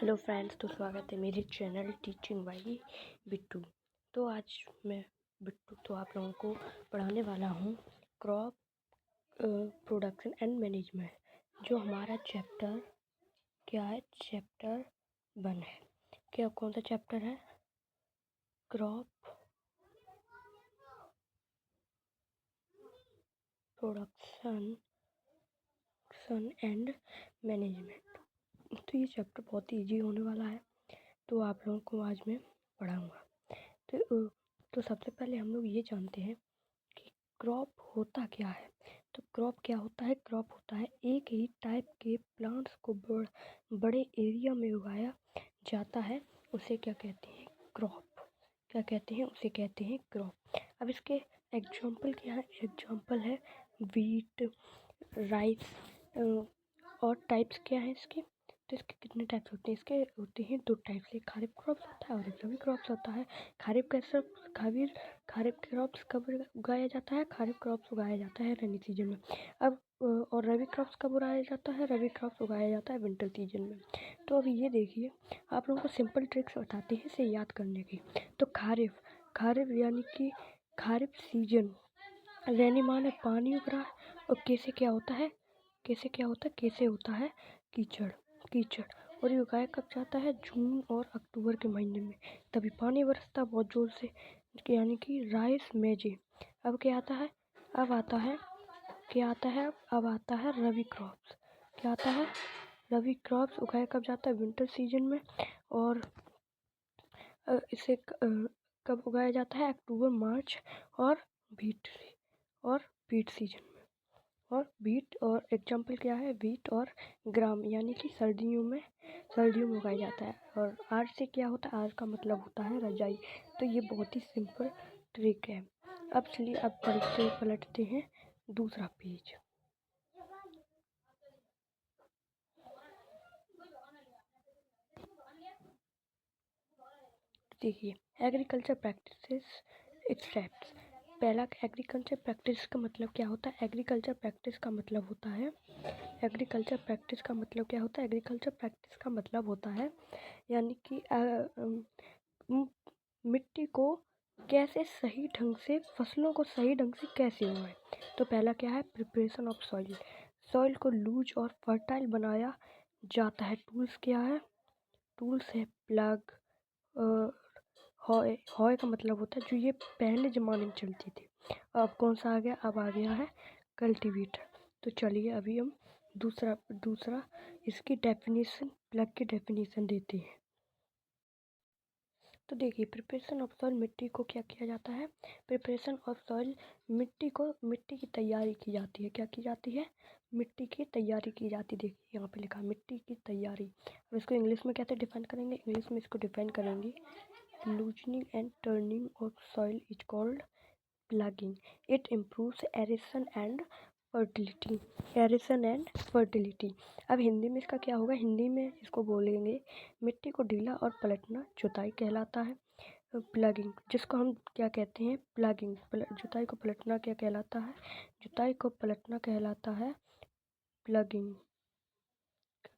Hello friends, तो स्वागत है मेरे चैनल टीचिंग बाई बिट्टू। तो आज मैं बिट्टू आप लोगों को पढ़ाने वाला हूँ क्रॉप प्रोडक्शन एंड मैनेजमेंट, जो हमारा चैप्टर क्या है, चैप्टर 1 है। क्या कौन सा चैप्टर है? Crop production and management. तो ये चैप्टर बहुत ईजी होने वाला है, तो आप लोगों को आज मैं पढ़ाऊँगा। तो सबसे पहले हम लोग ये जानते हैं कि क्रॉप होता क्या है। तो क्रॉप क्या होता है? क्रॉप होता है एक ही टाइप के प्लांट्स को बड़े एरिया में उगाया जाता है, उसे क्या कहते हैं? क्रॉप। क्या कहते हैं? उसे कहते हैं क्रॉप। अब इसके एग्जाम्पल क्या है? एग्जाम्पल है वीट, राइस, और टाइप्स क्या है इसके? तो इसके कितने टाइप्स होते हैं? इसके होते हैं 2 टाइप्स। एक खारिफ क्रॉप्स होता है और एक रबी क्रॉप्स होता है। खारिफ क्रॉप्स कब उगाया जाता है? खारिफ क्रॉप्स उगाया जाता है रेनी सीजन में। अब और रबी क्रॉप्स कब उगाया जाता है? रबी क्रॉप्स उगाया जाता है विंटर सीजन में। तो अब ये देखिए, आप लोगों को सिंपल ट्रिक्स बताते हैं इसे याद करने की। तो खारिफ यानी कि खारिफ सीजन, रैनी माने पानी उग रहा है, और कैसे क्या होता है? कैसे होता है? कीचड़। और ये उगाया कब जाता है? जून और अक्टूबर के महीने में। तभी पानी बरसता बहुत ज़ोर से, यानी कि राइस मेजे। अब क्या आता है? अब आता है रबी क्रॉप्स। क्या आता है? रबी क्रॉप्स उगाया कब जाता है? विंटर सीजन में। और इसे कब उगाया जाता है? अक्टूबर मार्च और बीट सीजन में। और बीट और एग्जाम्पल क्या है? बीट और ग्राम, यानी कि सर्दियों में उगाया जाता है। और आर से क्या होता है? आर का मतलब होता है रजाई। तो ये बहुत ही सिंपल ट्रिक है। अब चलिए अब पलटते हैं दूसरा पेज। देखिए, एग्रीकल्चर प्रैक्टिसेस इट्स टाइप्स। पहला, एग्रीकल्चर प्रैक्टिस का मतलब क्या होता है? एग्रीकल्चर प्रैक्टिस का मतलब होता है यानी कि मिट्टी को कैसे सही ढंग से, फसलों को सही ढंग से कैसे उगाएं। तो पहला क्या है? प्रिपरेशन ऑफ सॉइल को लूज और फर्टाइल बनाया जाता है। टूल्स क्या है? टूल्स है प्लग, हॉय का मतलब होता है, जो ये पहले ज़माने में चलती थी। अब कौन सा आ गया? अब आ गया है कल्टीवेटर। तो चलिए अभी हम दूसरा इसकी डेफिनेशन, प्लग की डेफिनेशन देते हैं। तो देखिए, प्रिपरेशन ऑफ सॉइल, मिट्टी को क्या किया जाता है? प्रिपरेशन ऑफ सॉइल, मिट्टी की तैयारी की जाती है। क्या की जाती है? मिट्टी की तैयारी की जाती है। देखिए यहाँ पे लिखा मिट्टी की तैयारी। अब इसको इंग्लिश में कैसे डिफाइन करेंगे? इंग्लिश में इसको डिफाइन करेंगे, loosening and turning of soil is called plugging. It improves aeration and fertility. अब हिंदी में इसका क्या होगा? हिंदी में इसको बोलेंगे मिट्टी को ढीला और पलटना जुताई कहलाता है। प्लगिंग, जिसको हम क्या कहते हैं? प्लगिंग। जुताई को पलटना क्या कहलाता है? जुताई को पलटना कहलाता है प्लगिंग।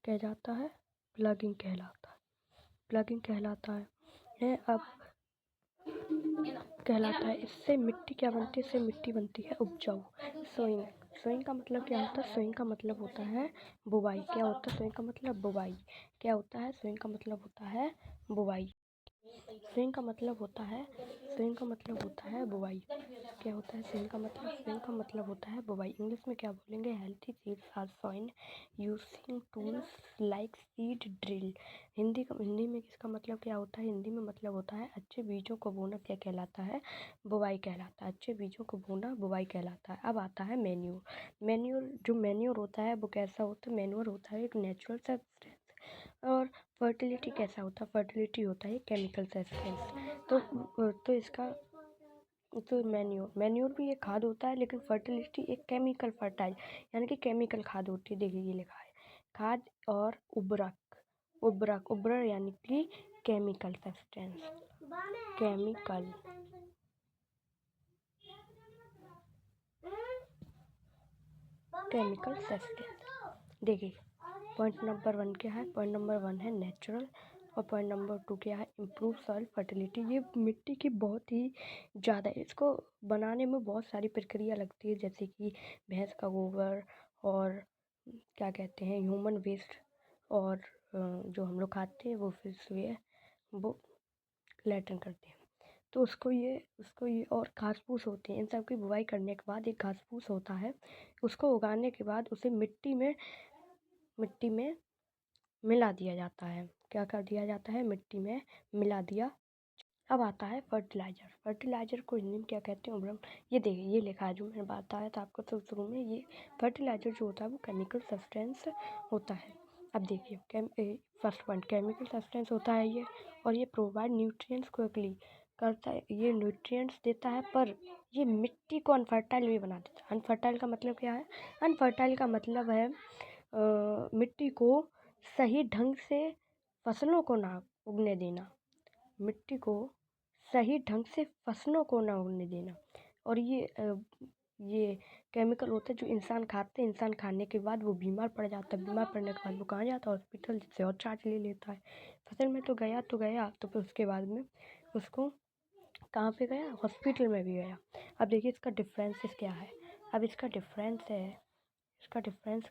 प्लगिंग कहलाता है। अब कहलाता है। इससे मिट्टी क्या बनती है? इससे मिट्टी बनती है उपजाऊ। सोइंग का मतलब क्या होता है? सोइंग का मतलब होता है बुवाई। क्या होता है सोइंग का मतलब? बुवाई। क्या होता है सोइंग का मतलब? होता है बुवाई। सोइंग का मतलब होता है बुवाई। क्या होता है सोइंग का मतलब? सोइंग का मतलब होता है बुवाई। इंग्लिश में क्या बोलेंगे? Healthy seeds are sown using tools like seed drill. Hindi में इसका मतलब क्या होता है? हिंदी में मतलब होता है अच्छे बीजों को बोना। क्या कहलाता है? बुवाई कहलाता है। अच्छे बीजों को बोना बुवाई कहलाता है। अब आता है जो मैन्योर होता है वो कैसा होता है? मैन्योर होता है एक नेचुरल सब्सटेंस। और फर्टिलिटी कैसा होता है? फर्टिलिटी होता है केमिकल सब्सटेंस। तो इसका तो मैन्योर भी एक खाद होता है, लेकिन फर्टिलिटी एक केमिकल फर्टाइल, यानी कि केमिकल खाद होती है। देखिए ये लिखा है खाद और उर्वरक यानी कि केमिकल सब्सटेंस। Chemical substance. देखिए पॉइंट नंबर 1 क्या है? पॉइंट नंबर 1 है नेचुरल, और पॉइंट नंबर 2 क्या है? Improve soil fertility. ये मिट्टी की बहुत ही ज़्यादा, इसको बनाने में बहुत सारी प्रक्रिया लगती है, जैसे कि भैंस का गोबर और क्या कहते हैं ह्यूमन वेस्ट, और जो हम लोग खाते हैं वो फिर से वो लैट्रिन करते हैं, तो उसको ये और घास फूस होते हैं। इन सब की बुवाई करने के बाद एक घास फूस होता है, उसको उगाने के बाद उसे मिट्टी में मिला दिया जाता है। क्या कर दिया जाता है? मिट्टी में मिला दिया। अब आता है फर्टिलाइज़र। फर्टिलाइज़र को हिंदी में क्या कहते हैं? उर्वरक। ये देखिए, ये लिखा है जो मैंने बताया था आपको तो शुरू में। ये फर्टिलाइज़र जो होता है वो केमिकल सब्सटेंस होता है। अब देखिए, फर्स्ट पॉइंट केमिकल सब्सटेंस होता है ये, और ये प्रोवाइड न्यूट्रिएंट्स क्विकली करता है, ये न्यूट्रिएंट्स देता है, पर ये मिट्टी को अनफर्टाइल भी बना देता है। अनफर्टाइल का मतलब क्या है? अनफर्टाइल का मतलब है मिट्टी को सही ढंग से फसलों को ना उगने देना, मिट्टी को सही ढंग से फसलों को ना उगने देना। और ये केमिकल होता है जो इंसान खाते हैं, इंसान खाने के बाद वो बीमार पड़ जाता है, बीमार पड़ने के बाद वो कहाँ जाता है? हॉस्पिटल, जिससे और चार्ज ले लेता है। फसल में तो गया, तो फिर उसके बाद में उसको कहाँ पे गया? हॉस्पिटल में भी गया। अब देखिए इसका डिफरेंसेस क्या है। अब इसका डिफरेंस क्या है? इसका डिफरेंस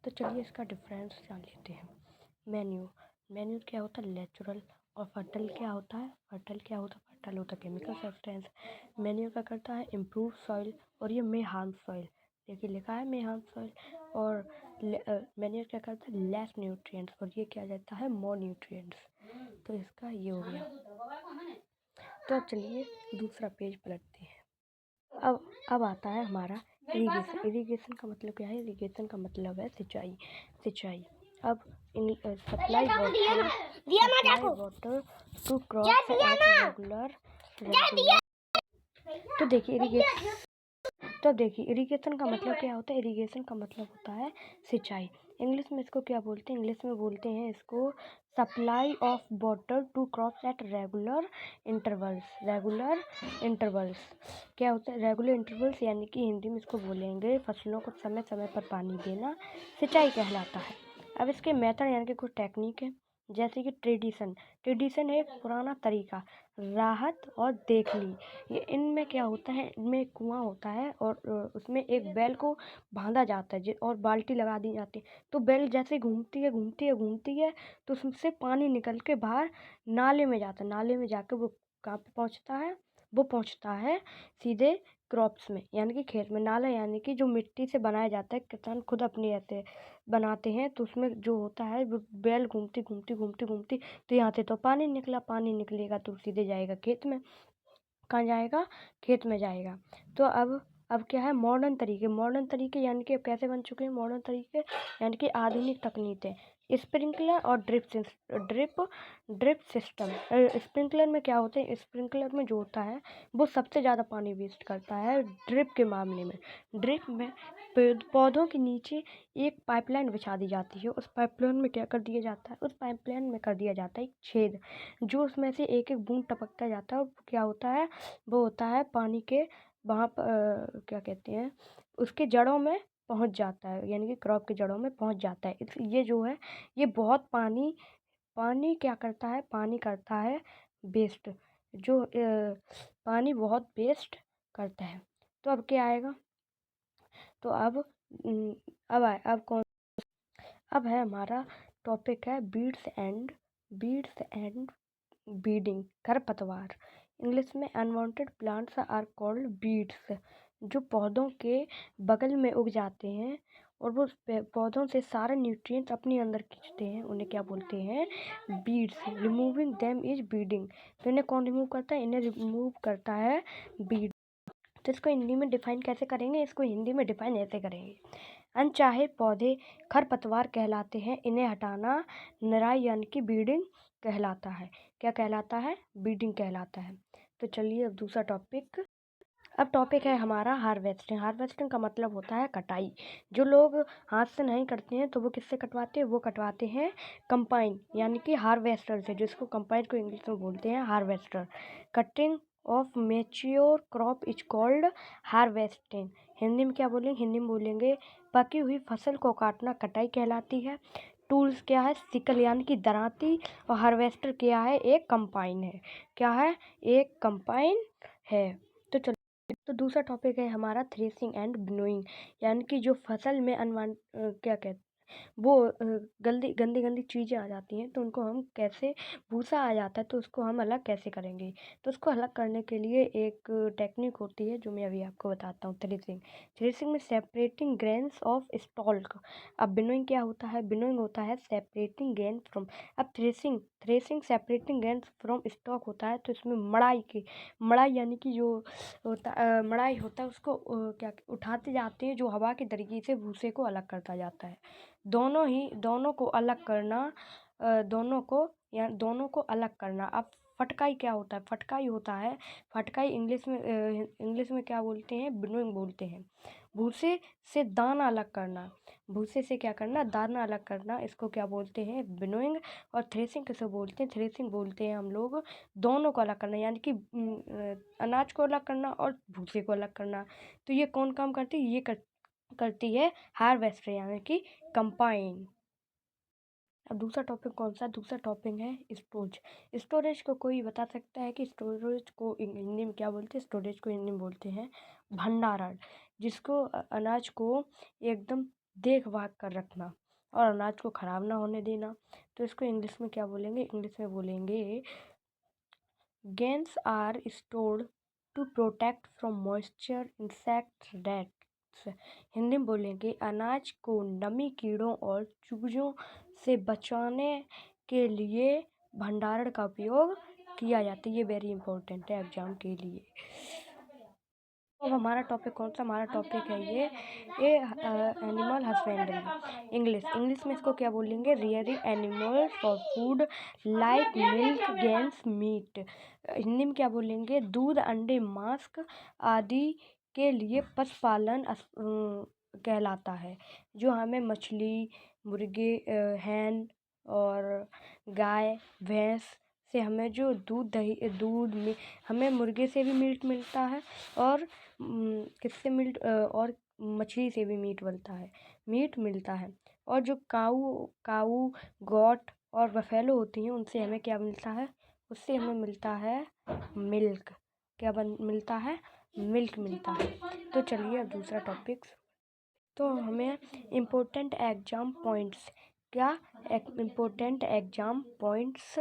तो चलिए इसका डिफरेंस जान लेते हैं। मैन्यूर क्या होता है? नेचुरल। और फर्टाइल क्या होता है? फर्टाइल होता है केमिकल सब्सटेंस। मैन्यूर क्या करता है? इम्प्रूव सॉइल, और ये मे हार्म सॉइल। देखिए लिखा है मे हार्म सॉइल। और मैन्यूर क्या करता है? लेस न्यूट्रिएंट्स, और ये क्या देता है? मोर न्यूट्रिएंट्स। तो इसका ये हो गया। तो अब चलिए दूसरा पेज पलटते हैं। अब आता है हमारा इरिगेशन। इरिगेशन का मतलब क्या है? इरिगेशन का मतलब है सिंचाई। अब supply water to crops at regular. तो देखिए इरिगेशन का मतलब क्या होता है? इरिगेशन का मतलब होता है सिंचाई। इंग्लिश में इसको क्या बोलते हैं? इंग्लिश में बोलते हैं इसको supply of water to crops at regular intervals. क्या होता है रेगुलर इंटरवल्स? यानी कि हिंदी में इसको बोलेंगे फसलों को समय समय पर पानी देना सिंचाई कहलाता है। अब इसके मेथड यानी कि कुछ टेक्निक है, जैसे कि ट्रेडिशन एक पुराना तरीका, राहत और देख ली। ये इनमें क्या होता है? इनमें एक कुआं होता है और उसमें एक बैल को बांधा जाता है और बाल्टी लगा दी जाती है। तो बैल जैसे घूमती है तो उससे पानी निकल के बाहर नाले में जाता है। नाले में जाकर वो कहाँ पे पहुँचता है? वो पहुँचता है सीधे क्रॉप्स में, यानी कि खेत में। नाला यानी कि जो मिट्टी से बनाया जाता है, किसान खुद अपनी ऐसे बनाते हैं, तो उसमें जो होता है वो बैल घूमती तो यहाँ से तो पानी निकलेगा तो सीधे जाएगा खेत में। कहाँ जाएगा? खेत में जाएगा। तो अब क्या है? मॉडर्न तरीके यानी कि अब कैसे बन चुके हैं मॉडर्न तरीके? यानी कि आधुनिक तकनीकें, स्प्रिंकलर और ड्रिप सिस्टम। स्प्रिंकलर में क्या होता है? स्प्रिंकलर में जो होता है वो सबसे ज़्यादा पानी वेस्ट करता है ड्रिप के मामले में। ड्रिप में पौधों के नीचे एक पाइपलाइन बिछा दी जाती है। उस पाइपलाइन में क्या कर दिया जाता है? उस पाइपलाइन में कर दिया जाता है एक छेद, जो उसमें से एक एक बूंद टपकता जाता है। और क्या होता है? वो होता है पानी के वहाँ पर क्या कहते हैं, उसके जड़ों में पहुँच जाता है, यानी कि क्रॉप के जड़ों में पहुँच जाता है। ये जो है ये बहुत पानी क्या करता है? पानी करता है वेस्ट, जो पानी बहुत वेस्ट करता है। तो अब क्या आएगा? तो अब है हमारा टॉपिक है बीड्स एंड बीडिंग, खरपतवार। इंग्लिश में unwanted plants are called weeds, जो पौधों के बगल में उग जाते हैं और वो पौधों से सारे न्यूट्रिएंट्स अपने अंदर खींचते हैं, उन्हें क्या बोलते हैं? Weeds. Removing them is weeding. तो इन्हें कौन रिमूव करता है? इन्हें रिमूव करता है बीड। तो इसको हिंदी में डिफाइन कैसे करेंगे? इसको हिंदी में डिफाइन ऐसे करेंगे, अनचाहे पौधे खरपतवार कहलाते हैं, इन्हें हटाना निराई यानी कि बीडिंग कहलाता है। क्या कहलाता है? बीडिंग कहलाता है। तो चलिए अब दूसरा टॉपिक। अब टॉपिक है हमारा हार्वेस्टिंग। हार्वेस्टिंग का मतलब होता है कटाई। जो लोग हाथ से नहीं करते हैं तो वो किससे कटवाते हैं? वो कटवाते हैं कंपाइन यानी कि हार्वेस्टर से, जिसको कंपाइन को इंग्लिश में बोलते हैं harvester. Cutting of mature crop is called harvesting. Hindi में क्या बोलेंगे? हिंदी में बोलेंगे पकी हुई फसल को काटना कटाई कहलाती है। टूल्स क्या है? सिकल यानी कि दरांती। और हार्वेस्टर क्या है? एक कंपाइन है। क्या है? एक कंपाइन है। तो दूसरा टॉपिक है हमारा थ्रेसिंग एंड विनोइंग, यानी कि जो फसल में क्या कहते वो गंदी गंदी गंदी चीज़ें आ जाती हैं तो उनको हम कैसे, भूसा आ जाता है तो उसको हम अलग कैसे करेंगे। तो उसको अलग करने के लिए एक टेक्निक होती है जो मैं अभी आपको बताता हूँ, थ्रेसिंग। थ्रेसिंग में सेपरेटिंग ग्रेन्स ऑफ स्टॉल्क। अब विनोइंग क्या होता है? विनोइंग होता है सेपरेटिंग ग्रेन फ्रॉम। अब threshing threshing separating grains from stock होता है, तो इसमें मड़ाई यानी कि जो मड़ाई होता है उसको क्या उठाते जाते हैं, जो हवा के तरीके से भूसे को अलग करता जाता है। दोनों को अलग करना, दोनों को अलग करना। अब फटकाई क्या होता है? फटकाई होता है, फटकाई इंग्लिश में क्या बोलते हैं? विनोइंग बोलते हैं। भूसे से दाना अलग करना, भूसे से क्या करना? दाना अलग करना, इसको क्या बोलते हैं? विनोइंग। और थ्रेसिंग किसे बोलते हैं? थ्रेसिंग बोलते हैं हम लोग दोनों को अलग करना, यानी कि अनाज को अलग करना और भूसे को अलग करना। तो ये कौन काम करती है? ये करती है हार्वेस्टर यानी कि कंपाइन। अब दूसरा टॉपिक कौन सा? दूसरा टॉपिक है स्टोरेज। स्टोरेज को कोई बता सकता है कि स्टोरेज को हिंदी में क्या बोलते हैं? स्टोरेज को हिंदी में बोलते हैं भंडारण, जिसको अनाज को एकदम देख भाग कर रखना और अनाज को ख़राब ना होने देना। तो इसको इंग्लिश में क्या बोलेंगे? इंग्लिश में बोलेंगे grains are stored to protect from moisture insect rats. Hindi में बोलेंगे अनाज को नमी, कीड़ों और चूजों से बचाने के लिए भंडारण का उपयोग किया जाता है। ये वेरी इंपॉर्टेंट है एग्जाम के लिए। अब हमारा टॉपिक कौन सा? हमारा टॉपिक है ये एनिमल हस्बेंड्री। इंग्लिश में इसको क्या बोलेंगे? Rearing animals for food like milk, grains, meat. Hindi में क्या बोलेंगे? दूध, अंडे, मांस आदि के लिए पशुपालन कहलाता है। जो हमें मछली, मुर्गे, हैन और गाय, भैंस से हमें जो दूध में हमें मुर्गे से भी मीट मिलता है और किससे मीट और मछली से भी मीट मिलता है। और जो काऊ, गोट और बफेलो होती हैं उनसे हमें क्या मिलता है? उससे हमें मिलता है मिल्क। मिलता है? मिल्क मिलता है। तो चलिए अब दूसरा टॉपिक। तो हमें इम्पोर्टेंट एग्ज़ाम पॉइंट्स, क्या इम्पोर्टेंट एग्ज़ाम पॉइंट्स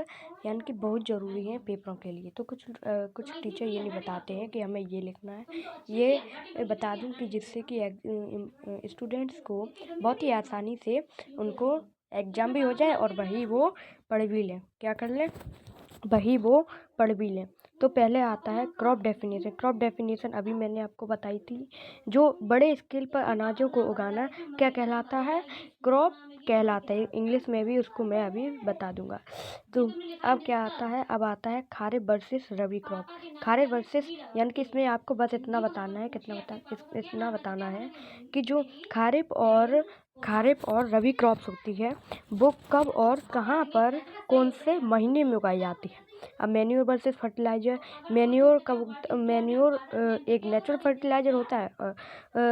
यानी कि बहुत ज़रूरी हैं पेपरों के लिए। तो कुछ टीचर ये नहीं बताते हैं कि हमें ये लिखना है। ये बता दूं कि जिससे कि स्टूडेंट्स को बहुत ही आसानी से उनको एग्ज़ाम भी हो जाए और वही वो पढ़ भी लें। क्या कर लें? वही वो पढ़ भी लें। तो पहले आता है क्रॉप डेफिनेशन। क्रॉप डेफिनेशन अभी मैंने आपको बताई थी। जो बड़े स्केल पर अनाजों को उगाना क्या कहलाता है? क्रॉप कहलाता है। इंग्लिश में भी उसको मैं अभी बता दूंगा। तो अब क्या आता है? अब आता है खारिफ वर्सेस रबी क्रॉप। खारिफ वर्सेस यानी कि इसमें आपको बस इतना बताना है, इतना बताना है कि जो खारिफ और रबी क्रॉप्स होती है वो कब और कहाँ पर कौन से महीने में उगाई जाती है। अब मैन्योर वर्सेस फर्टिलाइजर। मैन्योर एक नेचुरल फर्टिलाइजर होता है,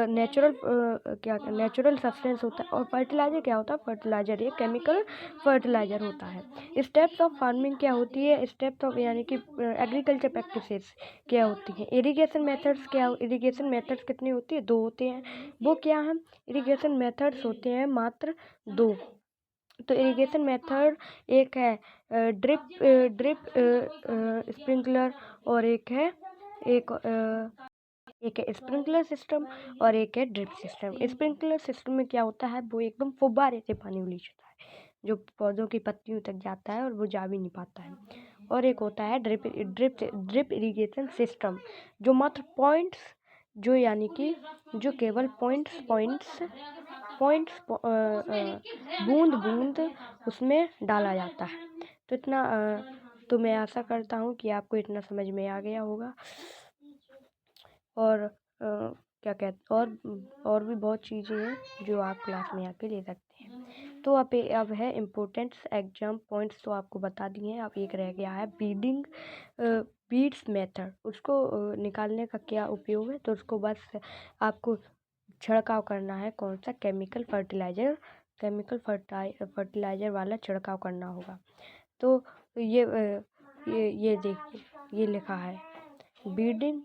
नेचुरल सब्सटेंस होता है। और फर्टिलाइजर क्या होता है? फर्टिलाइजर एक केमिकल फर्टिलाइजर होता है। स्टेप्स ऑफ फार्मिंग क्या होती है? स्टेप्स ऑफ यानी कि एग्रीकल्चर प्रैक्टिसेस क्या होती हैं? इरिगेशन मेथड्स कितनी होती है? 2 होते हैं। वो क्या है? इरिगेशन मेथड्स होते हैं मात्र 2। तो इरिगेशन मेथड एक है ड्रिप स्प्रिंकलर और एक है स्प्रिंकलर सिस्टम और एक है ड्रिप सिस्टम। स्प्रिंकलर सिस्टम में क्या होता है? वो एकदम फुब्बारे से पानी उलीचता है, जो पौधों की पत्तियों तक जाता है और वो जा भी नहीं पाता है। और एक होता है ड्रिप इरिगेशन सिस्टम, जो मात्र पॉइंट्स, जो यानी कि जो केवल पॉइंट्स बूंद बूंद उसमें डाला जाता है। तो इतना तो मैं आशा करता हूँ कि आपको इतना समझ में आ गया होगा। और क्या कहते और भी बहुत चीज़ें हैं जो आप क्लास में आके ले सकते हैं। तो अब है इम्पोर्टेंट्स एग्जाम पॉइंट्स तो आपको बता दिए हैं। अब एक रह गया है बीड्स मेथड। उसको निकालने का क्या उपयोग है, तो उसको बस आपको छिड़काव करना है। कौन सा? केमिकल फर्टिलाइज़र वाला छिड़काव करना होगा। तो ये देखिए, ये लिखा है बीडिंग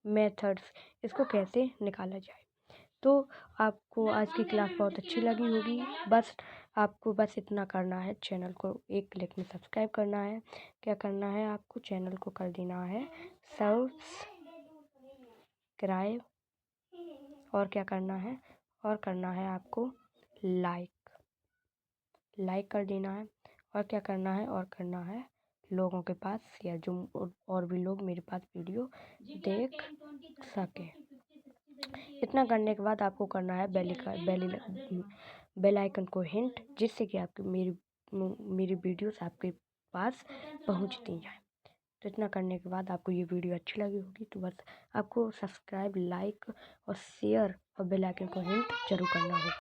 मेथड्स इसको कैसे निकाला जाए। तो आपको आज की क्लास बहुत अच्छी लगी होगी। आपको बस इतना करना है, चैनल को एक क्लिक में सब्सक्राइब करना है। क्या करना है आपको? चैनल को कर देना है सब्सक्राइब, और क्या करना है? और करना है आपको लाइक कर देना है। और क्या करना है? और करना है लोगों के पास शेयर, जो और भी लोग मेरे पास वीडियो देख सके। इतना करने के बाद आपको करना है बेल आइकन को हिट, जिससे कि आपकी मेरी वीडियोस आपके पास पहुंचती जाए। तो इतना करने के बाद आपको ये वीडियो अच्छी लगी होगी तो बस आपको सब्सक्राइब, लाइक और शेयर और बेल आइकन को हिट जरूर करना होगा।